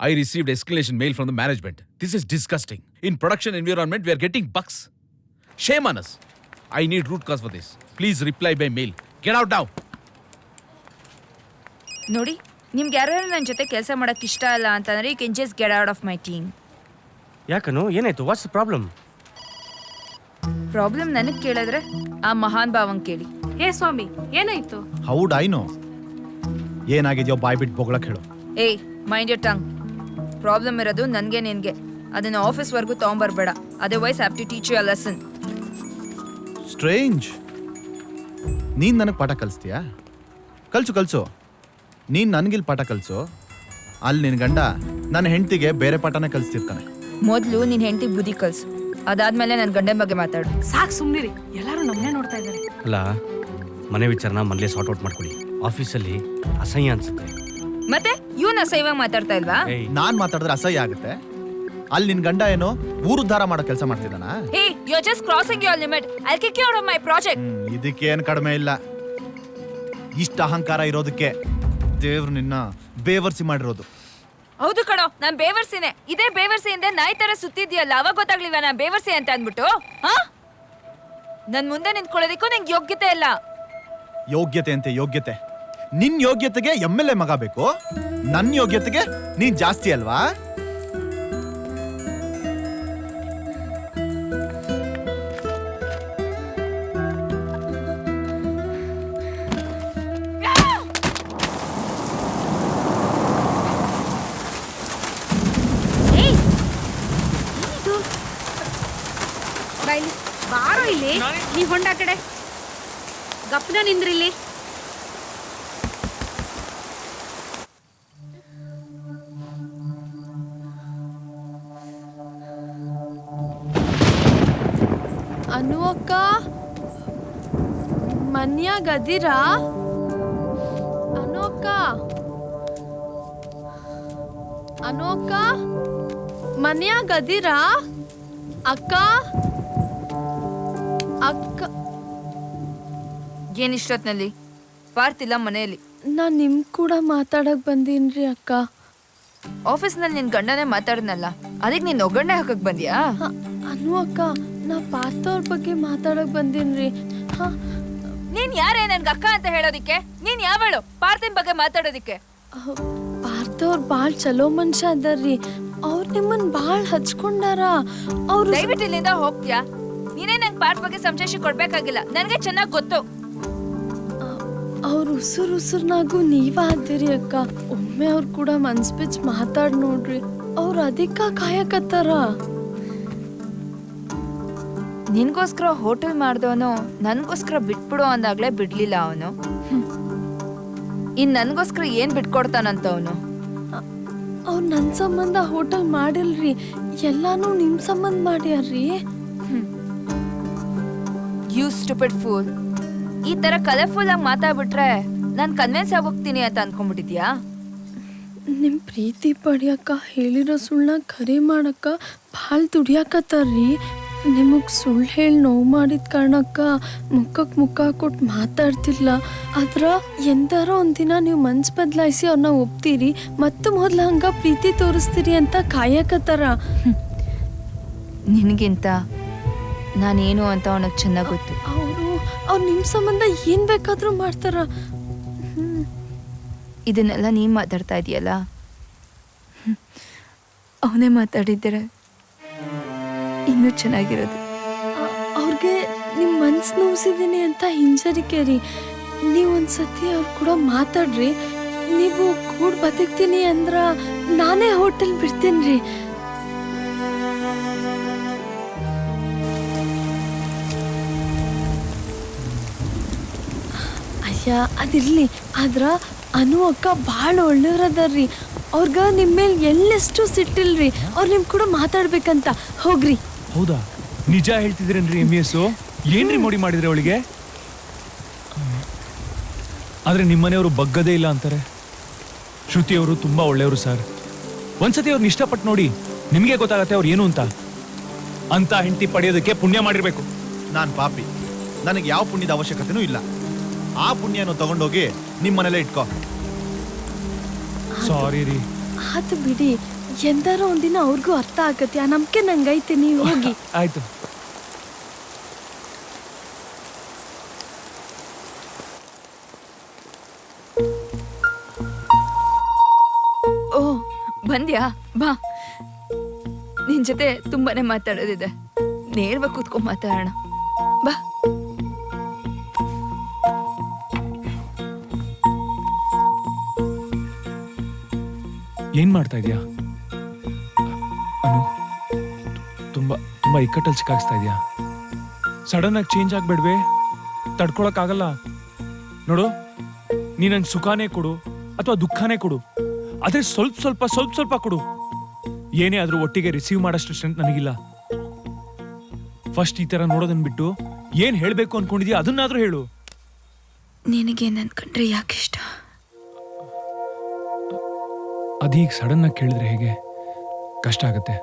I received escalation mail from the management. This is disgusting. In production environment, we are getting bugs. Shame on us. I need root cause for this. Please reply by mail. Get out now. ನೋಡಿ ನಿಮ್ಗೆ ಯಾರು ನನ್ನ ಜೊತೆ ಕೆಲಸ ಮಾಡಕ್ಕೆ ಇಷ್ಟ ಇಲ್ಲ ಅಂತಂದ್ರೆ you can just get out of my team. ಯಾಕನು ಏನಾಯ್ತು? What's problem? ಪ್ರಾಬ್ಲಮ್ ನನಗೆ ಕೇಳಿದ್ರೆ ಆ ಮಹಾನ್ ಭಾವಂಗ್ ಕೇಳಿ. ಹೇ ಸ್ವಾಮಿ, ಏನಾಯ್ತು? ಹೌಡ್ ಐ ನೋ. ಏನಾಗಿದೆಯೋ ಬಾಯ್ ಬಿಟ್ಟು ಬೊಗಳಕ್ಕೆ ಹೇಳು. ಏಯ್ ಮೈಂಡ್ ಯೋರ್ ಟಂಗ್. ಪ್ರಾಬ್ಲಮ್ ಇರೋದು ನನಗೆ ನಿನಗೆ. ಅದನ್ನ ಆಫೀಸ್ವರೆಗೂ ತೊಗೊಂಬರ್ಬೇಡ. Otherwise have to teach you a lesson. Strange. ನೀನು ನನಗೆ ಪಾಠ ಕಲಿಸ್ತೀಯಾ? ಕಲಿಸು. ನೀನು ನನಗಿಲ್ಲಿ ಪಾಠ ಕಲಿಸು. ಅಲ್ಲಿ ನಿನ್ನ ಗಂಡ ನನ್ನ ಹೆಂಡತಿಗೆ ಬೇರೆ ಪಾಠನೇ ಕಲಿಸ್ತಿರ್ತಾನೆ. ಮೊದಲು ನಿನ್ನ ಹೆಂಡತಿ ಬುದ್ಧಿ ಕಲಿಸು. ಅದಾದ್ಮೇಲೆ ನನ್ನ ಗಂಡನ ಬಗ್ಗೆ ಮಾತಾಡು. ಸಾಕು ಸುಮ್ಮನಿರಿ, ಎಲ್ಲರೂ ನಮ್ಮನ್ನೇ ನೋಡ್ತಾ ಇದ್ದಾರೆ. ಅಲ್ಲ, ಮನೆ ವಿಚಾರನ ಮನೇಲೆ ಸಾರ್ಟ್ ಔಟ್ ಮಾಡ್ಕೊಳ್ಳಿ. ಆಫೀಸಲ್ಲಿ ಅಸಹ್ಯ ಅನ್ಸುತ್ತೆ. ಮತ್ತೆ ಇವನ್ ಅಸಹ್ಯವಾಗಿ ಮಾತಾಡ್ತಾ ಇಲ್ವಾ? ನಾನು ಮಾತಾಡಿದ್ರೆ ಅಸಹ್ಯ ಆಗುತ್ತೆ. ಅಲ್ಲಿ ನಿನ್ನ ಗಂಡ ಏನೋ ಊರುದ್ಧಾರ ಮಾಡೋ ಕೆಲಸ ಮಾಡ್ತಿದ್ದಾನ. Hey you are just crossing your limit. I will kick you out of my project. ಇದಕ್ಕೇನು ಕಡಿಮೆ ಇಲ್ಲ. ಇಷ್ಟ ಅಹಂಕಾರ ಇರೋದಕ್ಕೆ ದೇವ್ರು ನಿನ್ನ ಬೇವರ್ಸಿ ಮಾಡಿರೋದು. ಹೌದು ಕಣೋ, ನಾನ್ ಬೇವರ್ಸಿನೇ. ಇದೇ ಬೇವರ್ಸಿಯಿಂದ ನಾಯಿ ತರ ಸುತ್ತಿದ್ಯಲ್ಲ, ಅವಾಗ ಗೊತ್ತಾಗ್ಲಿಲ್ವಾ ನಾನ್ ಬೇವರ್ಸಿ ಅಂತ ಅಂದ್ಬಿಟ್ಟು? ನನ್ ಮುಂದೆ ನಿಂತ್ಕೊಳ್ಳೋದಕ್ಕೂ ನಿಂಗೆ ಯೋಗ್ಯತೆ ಇಲ್ಲ. ಯೋಗ್ಯತೆ ಅಂತೆ ಯೋಗ್ಯತೆ. ನಿನ್ ಯೋಗ್ಯತೆಗೆ MLA ಮಗ ಬೇಕು, ನನ್ನ ಯೋಗ್ಯತೆಗೆ ನೀನ್ ಜಾಸ್ತಿ ಅಲ್ವಾ? ಬಾರೋ ಇಲ್ಲಿ, ನೀವ್ ಹೊಂಡ ಕಡೆ ಗಪ್ಪನ ನಿಂದ್ರಿಲ್ಲಿ. ಅನು ಅಕ್ಕ, ಮನ್ಯಾಗ ಅದಿರಾ? ಅನು ಅಕ್ಕ, ಮನ್ಯಾಗ ಅದಿರಾ? ಅಕ್ಕ ಏನಿಷ್ಟೊತ್ನಲ್ಲಿ ಪಾರ್ತಿಲ್ಲ ಮನೆಯಲ್ಲಿ. ನಾನ್ ನಿಮ್ ಕೂಡ ಮಾತಾಡಕ್ ಬಂದೀನ್ರಿ ಅಕ್ಕ. ಆಫೀಸ್ನಲ್ಲಿ ನಿನ್ ಗಂಡನೇ ಮಾತಾಡ್ನಲ್ಲ, ಅದಕ್ಕೆ ನೀನ್ ಒಗ್ಗರಣೆ ಹಾಕಕ್ ಬಂದ್ಯಾ? ಅನು ಅಕ್ಕ, ನಾ ಪಾರ್ಥವ್ರ ಬಗ್ಗೆ ಮಾತಾಡಕ್ ಬಂದೀನ್ರಿ. ನೀನ್ ಯಾರೇ ನನ್ಗೆ ಅಕ್ಕ ಅಂತ ಹೇಳೋದಿಕ್ಕೆ? ನೀನ್ ಯಾವಳು ಪಾರ್ಥಿನ ಬಗ್ಗೆ ಮಾತಾಡೋದಿಕ್ಕೆ? ಪಾರ್ಥವ್ರ ಬಾಳ್ ಚಲೋ ಮನುಷ್ಯ ಅದಾರ್ರಿ. ಅವ್ರ ನಿಮ್ಮನ್ ಬಾಳ್ ಹಚ್ಕೊಂಡಾರ. ಅವ್ರು ದಯವಿಟ್ಟು ಇಲ್ಲಿಂದ ಹೋಗ್ತ್ಯಾ? ನೀನೇ ನಂಗೆ ಪಾರ್ಟ್ ಬಗ್ಗೆ ಸಂಶಯ ಕೊಡ್ಬೇಕಾಗಿಲ್ಲ, ನನಗೆ ಚೆನ್ನಾಗಿ ಗೊತ್ತು. ಅವ್ರ ಉಸುರ್ನಾಗೂ ನೀವ ಆದಿರಿ ಅಕ್ಕ. ಒಮ್ಮೆ ಅವ್ರ ಕೂಡ ಮನ್ಸ್ ಬಿಚ್ಚ ಮಾತಾಡ್ ನೋಡ್ರಿ. ಅವ್ರ ಅದಕ್ಕ ಕಾಯಕತ್ತಾರ. ನಿನ್ಗೋಸ್ಕರ ಹೋಟೆಲ್ ಮಾಡ್ದವನು ನನ್ಗೋಸ್ಕರ ಬಿಟ್ಬಿಡು ಅಂದಾಗ್ಲೇ ಬಿಡ್ಲಿಲ್ಲ ಅವನು. ಇನ್ ನನ್ಗೋಸ್ಕರ ಏನ್ ಬಿಟ್ಕೊಡ್ತಾನಂತ ಅವನು? ಅವ್ರು ನನ್ ಸಂಬಂಧ ಹೋಟೆಲ್ ಮಾಡಿಲ್ರಿ, ಎಲ್ಲಾನು ನಿಮ್ ಸಂಬಂಧ ಮಾಡ್ಯಾರ್ರಿ. You stupid fool. ಈ ತರ ಕಲರ್ಫುಲ್ ಆಗಿ ಮಾತಾಡ್ಬಿಟ್ರೆ ನಾನ್ ಕನ್ವಿನ್ಸ್ ಆಗೋಗ್ತೀನಿ ಅಂತ ಅನ್ಕೊಂಡ್ಬಿಟ್ಟಿದ್ಯಾ? ನಿಮ್ ಪ್ರೀತಿ ಪಡ್ಯಾಕ ಹೇಳಿರೋ ಸುಳ್ಳ ಖರೆ ಮಾಡಕ್ಕ ಭಾಳ ದುಡಿಯಾಕತ್ತಾರ್ರಿ. ನಿಮಗ್ ಸುಳ್ಳು ಹೇಳಿ ನೋವು ಮಾಡಿದ ಕಾರಣಕ್ಕ ಮುಖಕ್ಕೆ ಮುಖ ಕೊಟ್ಟು ಮಾತಾಡ್ತಿಲ್ಲ. ಆದ್ರ ಎಂದಾರೋ ಒಂದಿನ ನೀವು ಮನ್ಸು ಬದಲಾಯಿಸಿ ಅವ್ರನ್ನ ಒಪ್ತೀರಿ, ಮತ್ತೆ ಮೊದ್ಲ ಹಂಗ ಪ್ರೀತಿ ತೋರಿಸ್ತೀರಿ ಅಂತ ಕಾಯಕತ್ತಾರ. ನಿನಗಿಂತ ನಾನೇನು ಅಂತ ಅವನಿಗೆ ಚೆನ್ನಾಗಿ ಗೊತ್ತು. ಅವ್ರು ನಿಮ್ಮ ಸಂಬಂಧ ಏನ್ ಬೇಕಾದ್ರೂ ಮಾಡ್ತಾರ. ಇದನ್ನೆಲ್ಲ ನೀ ಮಾತಾಡ್ತಾ ಇದೀಯಲ್ಲ, ಅವನೇ ಮಾತಾಡಿದ್ರೆ ಇನ್ನೂ ಚೆನ್ನಾಗಿರೋದು. ಅವ್ರಿಗೆ ನಿಮ್ಮ ಮನ್ಸು ನೋವಿಸಿದ್ದೀನಿ ಅಂತ ಹಿಂಜರಿಕೆ ರೀ. ನೀವೊಂದ್ಸತಿ ಅವ್ರು ಕೂಡ ಮಾತಾಡ್ರಿ. ನೀವು ಕೂಡ ಬದುಕ್ತೀನಿ ಅಂದ್ರ ನಾನೇ ಹೋಟೆಲ್ ಬಿಡ್ತೀನಿ ರೀ. ಅಯ್ಯ ಅದಿರ್ಲಿ, ಆದ್ರ ಅನು ಅಕ್ಕ ಭಾಳ ಒಳ್ಳೆಯವ್ರದಾರ್ರಿ. ಅವ್ರಗ ನಿಮ್ಮ ಮೇಲೆ ಎಲ್ಲೆಷ್ಟು ಸಿಟ್ಟಿಲ್ರಿ. ಅವ್ರು ನಿಮ್ ಕೂಡ ಮಾತಾಡ್ಬೇಕಂತ. ಹೋಗ್ರಿ. ಹೌದಾ? ನಿಜ ಹೇಳ್ತಿದ್ರೇನ್ರಿ MES? ಏನ್ರಿ ಮೋಡಿ ಮಾಡಿದ್ರೆ ಅವಳಿಗೆ? ಆದ್ರೆ ನಿಮ್ಮನೆಯವರು ಬಗ್ಗದೇ ಇಲ್ಲ ಅಂತಾರೆ. ಶ್ರುತಿ ಅವರು ತುಂಬಾ ಒಳ್ಳೆಯವರು ಸರ್. ಒಂದ್ಸತಿ ಅವ್ರನ್ನ ಇಷ್ಟಪಟ್ಟು ನೋಡಿ, ನಿಮ್ಗೆ ಗೊತ್ತಾಗತ್ತೆ ಅವ್ರು ಏನು ಅಂತ ಹೆಂಡತಿ ಪಡೆಯೋದಕ್ಕೆ ಪುಣ್ಯ ಮಾಡಿರ್ಬೇಕು. ನಾನ್ ಪಾಪಿ, ನನಗೆ ಯಾವ ಪುಣ್ಯದ ಅವಶ್ಯಕತೆನೂ ಇಲ್ಲ. ಆ ಪುಣ್ಯನ ತಗೊಂಡೋಗಿ ನಿಮ್ಮ ಮನೇಲೆ ಇಟ್ಕೋ. ಸಾರಿ ರೀ. ಆತು ಬಿಡಿ, ಎಂದಾರೋ ಒಂದಿನ ಅವ್ರಿಗೂ ಅರ್ಥ ಆಗತ್ತೆ. ಆ ನಂಬಿಕೆ ನಂಗೈತೆ, ನೀವು ಹೋಗಿ. ಆಯ್ತು. ಓ ಬಂದ್ಯಾ? ಬಾ, ನಿನ್ ಜೊತೆ ತುಂಬಾನೇ ಮಾತಾಡೋದಿದೆ. ನೇರವಾಗಿ ಕೂತ್ಕೊಂಡ್ ಮಾತಾಡೋಣ. ಬಾ. ಏನ್ ಮಾಡ್ತಾ ಇದೀಯಾ ಅನು? ತುಂಬಾ ತುಂಬಾ ಇಕ್ಕಟ್ಟಲ್ಲಿ ಸಿಕ್ಕಾಕ್ಸ್ತಾ ಇದೀಯಾ. ಸಡನ್ ಆಗಿ ಚೇಂಜ್ ಆಗ್ಬೇಡ್ವೆ, ತಡ್ಕೊಳಕ್ ಆಗಲ್ಲ. ನೋಡು, ನೀ ನಂಗೆ ಸುಖಾನೇ ಕೊಡು ಅಥವಾ ದುಃಖನೇ ಕೊಡು, ಆದ್ರೆ ಸ್ವಲ್ಪ ಸ್ವಲ್ಪ ಕೊಡು. ಏನೇ ಆದ್ರೂ ಒಟ್ಟಿಗೆ ರಿಸೀವ್ ಮಾಡೋಷ್ಟು ಸ್ಟ್ರೆಂತ್ ನನಗಿಲ್ಲ. ಫಸ್ಟ್ ಈ ತರ ನೋಡೋದನ್ ಬಿಟ್ಟು ಏನ್ ಹೇಳ್ಬೇಕು ಅನ್ಕೊಂಡಿದ್ಯಾ ಅದನ್ನಾದ್ರೂ ಹೇಳು. ನಿನಗೆ ನನ್ ಕಂಡ್ರೆ ಯಾಕಿಷ್ಟ? ಅದೀಗ ಸಡನ್ ಆಗಿ ಕೇಳಿದ್ರೆ ಹೇಗೆ? ಕಷ್ಟ ಆಗತ್ತೆ.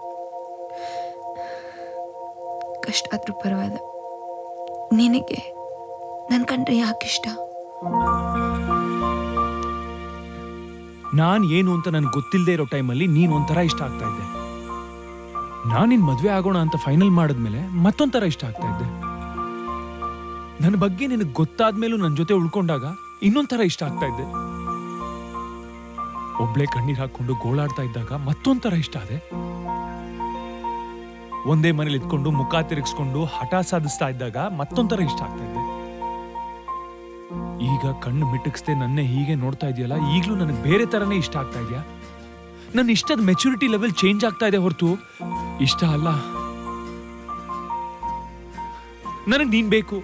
ಕಷ್ಟ ಆದ್ರೂ ಪರವಾಗಿಲ್ಲ. ನಿನಗೆ ನನ್ ಕಂಡ್ರೆ ಯಾಕಿಷ್ಟ? ನಾನ್ ಏನು ಅಂತ ನನ್ಗೆ ಗೊತ್ತಿಲ್ಲದೆ ಇರೋ ಟೈಮಲ್ಲಿ ನೀನ್ ಒಂಥರ ಇಷ್ಟ ಆಗ್ತಾ ಇದ್ದೆ. ನಾನ್ ನಿನ್ ಮದ್ವೆ ಆಗೋಣ ಅಂತ ಫೈನಲ್ ಮಾಡಿದ್ಮೇಲೆ ಮತ್ತೊಂಥರ ಇಷ್ಟ ಆಗ್ತಾ ಇದ್ದೆ. ನನ್ನ ಬಗ್ಗೆ ನಿನಗೆ ಗೊತ್ತಾದ್ಮೇಲೂ ನನ್ನ ಜೊತೆ ಉಳ್ಕೊಂಡಾಗ ಇನ್ನೊಂಥರ ಇಷ್ಟ ಆಗ್ತಾ ಇದ್ದೆ. ಒಬ್ಳೆ ಕಣ್ಣೀರ್ ಹಾಕೊಂಡು ಗೋಳಾಡ್ತಾ ಇದ್ದಾಗ ಮತ್ತೊಂಥರ ಇಷ್ಟ ಆದೆ. ಒಂದೇ ಮನೇಲಿ ಇದ್ಕೊಂಡು ಮುಖ ತಿರುಗಿಸ್ಕೊಂಡು ಹಠ ಸಾಧಿಸ್ತಾ ಇದ್ದಾಗ ಮತ್ತೊಂಥರ ಇಷ್ಟ ಆಗ್ತಾ ಇದ್ದೆ. ಈಗ ಕಣ್ಣು ಮಿಟಕ್ಸ್ದೆ ನನ್ನೇ ಹೀಗೆ ನೋಡ್ತಾ ಇದೆಯಲ್ಲ, ಈಗ್ಲೂ ನನಗೆ ಬೇರೆ ತರನೇ ಇಷ್ಟ ಆಗ್ತಾ ಇದೆಯಾ? ನನ್ನ ಇಷ್ಟದ ಮೆಚುರಿಟಿ ಲೆವೆಲ್ ಚೇಂಜ್ ಆಗ್ತಾ ಇದೆ ಹೊರತು ಇಷ್ಟ ಅಲ್ಲ. ನನಗ್ ನೀನ್ ಬೇಕು,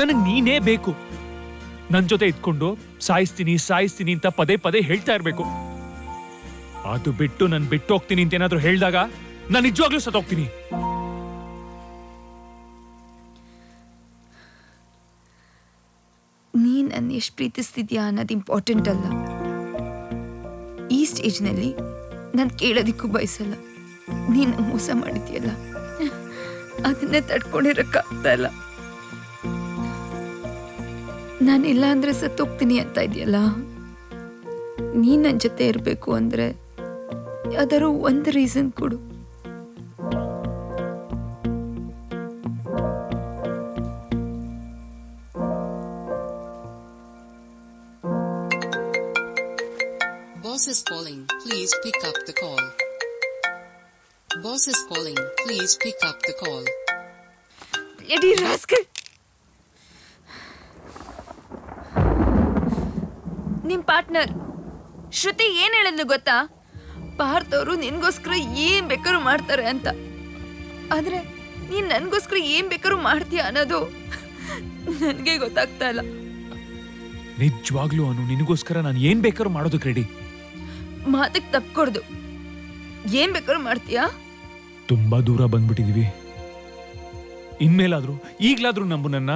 ನನಗ್ ನೀನೇ ಬೇಕು. ನನ್ ಜೊತೆ ಇದ್ಕೊಂಡು ಸಾಯಿಸ್ತೀನಿ ಅಂತ ಪದೇ ಪದೇ ಹೇಳ್ತಾ ಇರ್ಬೇಕು. ಅದು ಬಿಟ್ಟು ನನ್ ಬಿಟ್ಟು ಹೋಗ್ತೀನಿ ಅಂತ ಏನಾದ್ರೂ ಹೇಳ್ದಾಗ ನಾನು ನಿಜವಾಗ್ಲೂ ಸತ್ತೋಗ್ತೀನಿ. ನೀನ್ ನನ್ನ ಎಷ್ಟು ಪ್ರೀತಿಸ್ತಿದ್ಯಾ ಅನ್ನೋದು ಇಂಪಾರ್ಟೆಂಟ್ ಅಲ್ಲ. ಈ ಸ್ಟೇಜ್ನಲ್ಲಿ ನಾನು ಕೇಳೋದಿಕ್ಕೂ ಬಯಸಲ್ಲ. ನೀನ್ ಮೋಸ ಮಾಡಿದ್ಯಲ್ಲ, ಅದನ್ನೇ ತಡ್ಕೊಂಡಿರಕ್ಕಾಗ್ತಾ ಇಲ್ಲ. ನಾನಿಲ್ಲ ಅಂದ್ರೆ ಸತ್ತೋಗ್ತೀನಿ ಅಂತ ಇದೆಯಲ್ಲ. ನೀನ್ ನನ್ನ ಜೊತೆ ಇರಬೇಕು ಅಂದ್ರೆ ಯಾವ್ದಾದ್ರು ಒಂದು ರೀಸನ್ ಕೊಡು. Boss is calling. Please pick up the call. Boss is calling. Please pick up the call. Bloody rascal! ನಿಮ್ ಪಾರ್ಟ್ನರ್ ಶ್ರುತಿ ಏನ್ ಹೇಳಿದ್ಲು ಗೊತ್ತಾ? ಪಾರ್ಥ ಅವರು ನಿನ್ಗೋಸ್ಕರ ಏನ್ ಬೇಕಾದ್ರೂ ಮಾಡ್ತಾರೆ ಅಂತ. ಆದ್ರೆ ನೀನ್ ನನ್ಗೋಸ್ಕರ ಏನ್ ಬೇಕಾದ್ರೂ ಮಾಡ್ತೀಯ ಅನ್ನೋದು ನನ್ಗೆ ಗೊತ್ತಾಗ್ತಾ ಇಲ್ಲ. ನಿಜವಾಗ್ಲೂ ಅನು, ನಿನಗೋಸ್ಕರ ನಾನು ಏನ್ ಬೇಕಾದ್ರೂ ಮಾಡೋದಕ್ಕೆ ರೆಡಿ. ಮಾತಕ್ ತಪ್ಕೊಡ್ದು. ಏನ್ ಬೇಕಾದ್ರೂ ಮಾಡ್ತೀಯಾ? ತುಂಬಾ ದೂರ ಬಂದ್ಬಿಟ್ಟಿದೀವಿ. ಇನ್ಮೇಲಾದ್ರೂ ಈಗ್ಲಾದ್ರೂ ನಂಬು ನನ್ನ.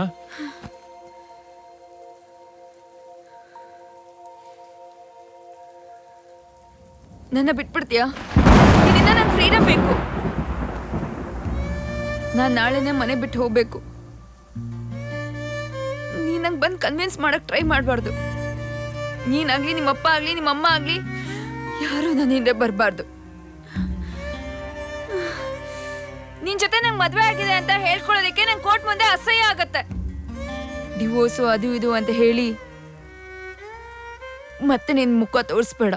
ನನ್ನ ಬಿಟ್ಬಿಡ್ತೀಯಾ? ನಿನ್ನಿಂದ ನನ್ ಫ್ರೀಡಮ್ ಬೇಕು. ನಾನ್ ನಾಳೆನೆ ಮನೆ ಬಿಟ್ಟು ಹೋಗ್ಬೇಕು. ನೀನ್ ನಂಗೆ ಬಂದು ಕನ್ವಿನ್ಸ್ ಮಾಡಕ್ ಟ್ರೈ ಮಾಡಬಾರ್ದು. ನೀನಾಗ್ಲಿ, ನಿಮ್ಮಪ್ಪ ಆಗ್ಲಿ, ನಿಮ್ಮಮ್ಮ ಆಗ್ಲಿ, ಯಾರು ನನ್ನ ಹಿಂದೆ ಬರಬಾರ್ದು. ನಿನ್ ಜೊತೆ ನಂಗೆ ಮದ್ವೆ ಆಗಿದೆ ಅಂತ ಹೇಳ್ಕೊಳ್ಳೋದಕ್ಕೆ ನಂಗೆ ಕೋರ್ಟ್ ಮುಂದೆ ಅಸಹ್ಯ ಆಗತ್ತೆ. ಡಿವೋರ್ಸು ಅದು ಇದು ಅಂತ ಹೇಳಿ ಮತ್ತೆ ನಿನ್ ಮುಖ ತೋರಿಸ್ಬೇಡ.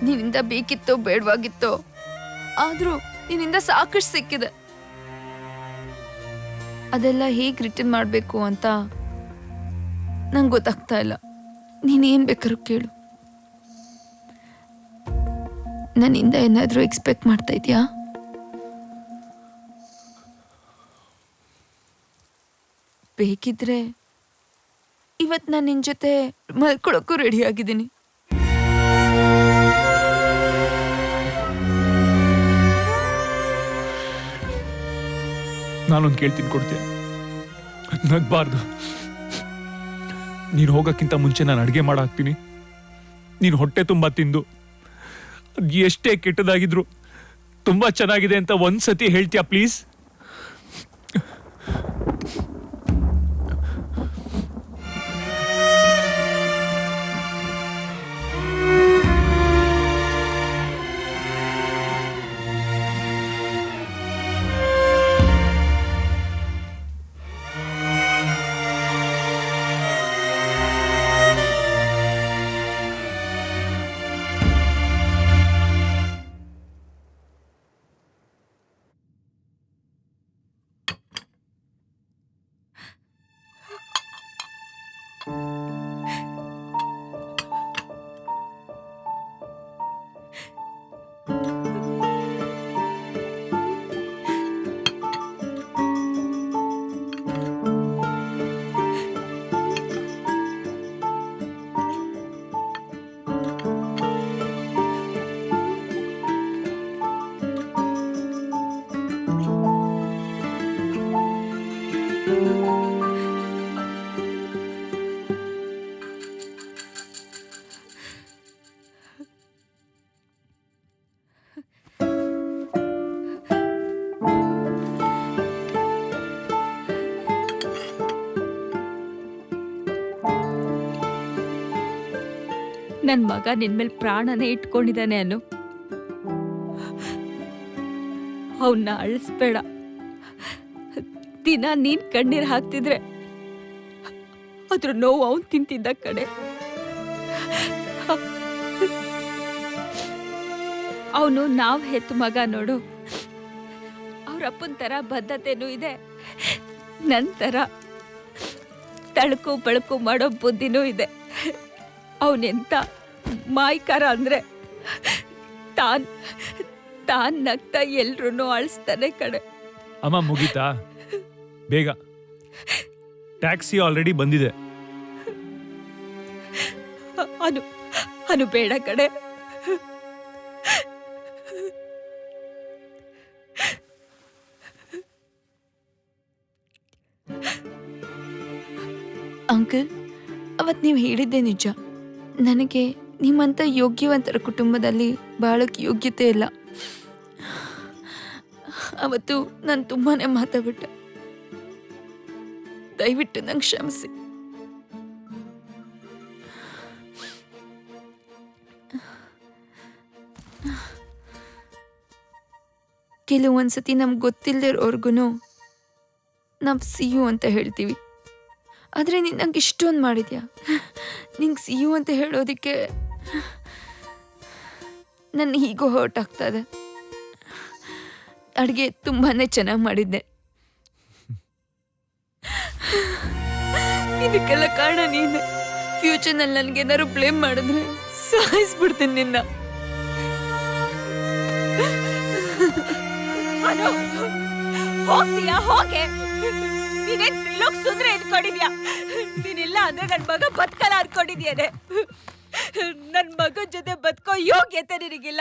ನಿನ್ನಿಂದ ಬೇಕಿತ್ತೋ ಬೇಡವಾಗಿತ್ತೋ, ಆದ್ರೂ ನಿನ್ನಿಂದ ಸಾಕಷ್ಟು ಸಿಕ್ಕಿದೆ. ಅದೆಲ್ಲ ಹೇಗ್ ರಿಟರ್ನ್ ಮಾಡ್ಬೇಕು ಅಂತ ನಂಗೆ ಗೊತ್ತಾಗ್ತಾ ಇಲ್ಲ. ನೀನೇನ್ ಬೇಕಾದ್ರೂ ಕೇಳು. ನನ್ನಿಂದ ಏನಾದ್ರೂ ಎಕ್ಸ್ಪೆಕ್ಟ್ ಮಾಡ್ತಾ ಇದ್ಯಾ? ಬೇಕಿದ್ರೆ ಇವತ್ ನಾನು ನಿನ್ ಜೊತೆ ಮಲ್ಕೊಳಕ್ಕೂ ರೆಡಿ ಆಗಿದ್ದೀನಿ. ನಾನೊಂದು ಕೇಳ್ತೀನಿ ಕೊಡ್ತೀಯ? ನಗ್ಬಾರ್ದು. ನೀನು ಹೋಗೋಕ್ಕಿಂತ ಮುಂಚೆ ನಾನು ಅಡುಗೆ ಮಾಡಾಕ್ತೀನಿ. ನೀನು ಹೊಟ್ಟೆ ತುಂಬ ತಿಂದು ಅದ್ ಎಷ್ಟೇ ಕೆಟ್ಟದಾಗಿದ್ರು ತುಂಬ ಚೆನ್ನಾಗಿದೆ ಅಂತ ಒಂದ್ಸತಿ ಹೇಳ್ತೀಯಾ ಪ್ಲೀಸ್? ನನ್ ಮಗ ನಿನ್ಮೇಲೆ ಪ್ರಾಣನೇ ಇಟ್ಕೊಂಡಿದ್ದಾನೆ ಅನ್ನು. ಅವನ್ನ ಅಳಿಸ್ಬೇಡ. ದಿನ ನೀನ್ ಕಣ್ಣೀರ್ ಹಾಕ್ತಿದ್ರೆ ಅದ್ರ ನೋವು ಅವನ್ ತಿಂತಿದ್ದ ಕಡೆ. ಅವನು ನಾವ್ ಹೆತ್ತ ಮಗ ನೋಡು. ಅವ್ರಪ್ಪನ ತರ ಬದ್ಧತೆನೂ ಇದೆ, ನನ್ ತರ ತಳ್ಕು ಬೆಳಕು ಮಾಡೋ ಬುದ್ಧಿನೂ ಇದೆ. ಅವನೆಂತ ಮಾಯ್ಕಾರ ಅಂದ್ರೆ ತಾನ್ ನಗ್ತಾ ಎಲ್ರೂ ಅಳಿಸ್ತಾನೆ ಕಡೆ. ಅಮ್ಮ ಮುಗೀತಾ? ಬೇಗ, ಟ್ಯಾಕ್ಸಿ ಆಲ್ರೆಡಿ ಬಂದಿದೆ. ಅನು ಬೇಡ ಕಡೆ. ಅಂಕಲ್, ಅವತ್ ನೀವು ಹೇಳಿದ್ದೆ ನಿಜ. ನನಗೆ ನಿಮ್ಮಂಥ ಯೋಗ್ಯವಂತರ ಕುಟುಂಬದಲ್ಲಿ ಬಾಳಕ್ಕೆ ಯೋಗ್ಯತೆ ಇಲ್ಲ. ಅವತ್ತು ನಾನು ತುಂಬಾನೇ ಮಾತಾಡ್ಬಿಟ್ಟೆ. ದಯವಿಟ್ಟು ನಂಗೆ ಕ್ಷಮಿಸಿ. ಕೆಲವೊಂದ್ಸತಿ ನಮ್ಗೆ ಗೊತ್ತಿಲ್ಲದಿರೋರ್ಗು ನಾವು ಸಿಯು ಅಂತ ಹೇಳ್ತೀವಿ. ಆದರೆ ನೀನು ನಂಗೆ ಇಷ್ಟೊಂದು ಮಾಡಿದ್ಯಾ. ನಿಂಗೆ ಸಿಯು ಅಂತ ಹೇಳೋದಕ್ಕೆ ನನ್ನ ಹೀಗೂ ಹರ್ಟ್ ಆಗ್ತಾ ಇದೆ. ಅಡುಗೆ ತುಂಬಾ ಚೆನ್ನಾಗಿ ಮಾಡಿದ್ದೆ. ಇದಕ್ಕೆಲ್ಲ ಕಾರಣ ನೀನೆ. ಫ್ಯೂಚರ್ನಲ್ಲಿ ನನಗೇನಾದ್ರು ಬ್ಲೇಮ್ ಮಾಡಿದ್ರೆ ಸಾಯಿಸ್ಬಿಡ್ತೀನಿ ನಿನ್ನ. ಹೋಗ್ತೀಯಾ? ಹೋಗೆ. ನೀನೇನ್ ತ್ರಿಲೋಕ್ ಸುಂದ್ರ ಎನ್ಕೊಂಡಿದ್ಯಾ? ನೀನಿಲ್ಲ ಅಂದ್ರೆ ನನ್ ಮಗ ಬದುಕಲ್ಲ ಅನ್ಕೊಂಡಿದ್ಯಾನೆ. ನನ್ ಮಗನ್ ಜೊತೆ ಬದುಕೋ ಯೋಗ್ಯತೆ ನಿನಗಿಲ್ಲ.